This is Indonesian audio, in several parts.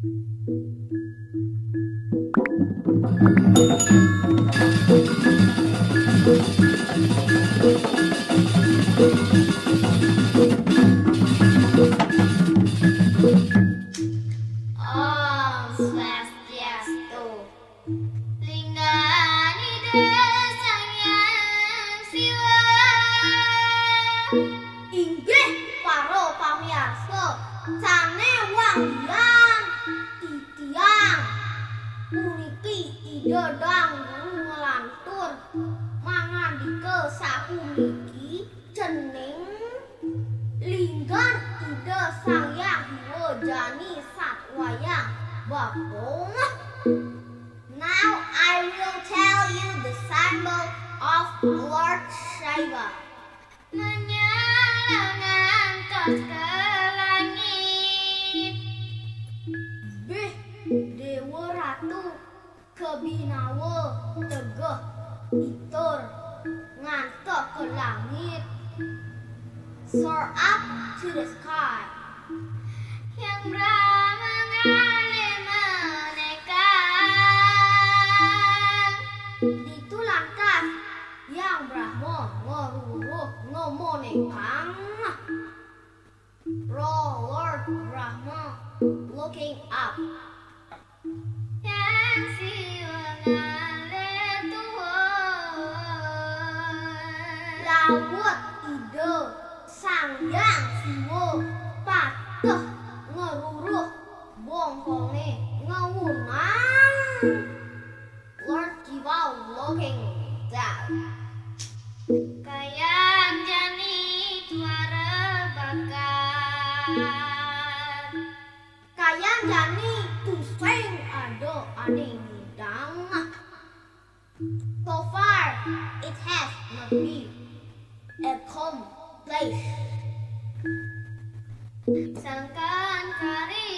Om Swastiastu. Linggani desanya siwa. Inggih para pamirsa, cane wanggian titiang puniki ide danggung ngelantur mangandika sapuniki cening linggan ide Sangyang Dewa Jani Satwayang Babong. Now I will tell you the symbol of Lord Shiva. Menyalangkan tos ke langit, bih Dewa Ratu kebinawa tegeh itur ngantos ke langit, soar up to the sky. Yang Brahma ngalih menekan, ditulankan Yang Brahma ngoruruh ngomonekang. Lord Brahma looking up, yang siwa ngalih Tuhan. Lawut ide Sangyang Siwa patuh ngeruruh bongkonge ngewunang. Lord Shiva looking down. Kayang jani tuara bakat, kayang jani tuseng ado aning hidang. So far it has not been accomplished. Sangkan kari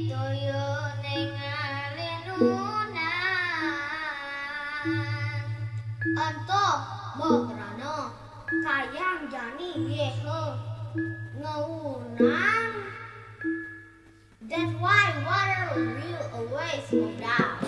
toyo nengalenunang anto begrana kayang jani yehe ngeunang. That's why water will always go down.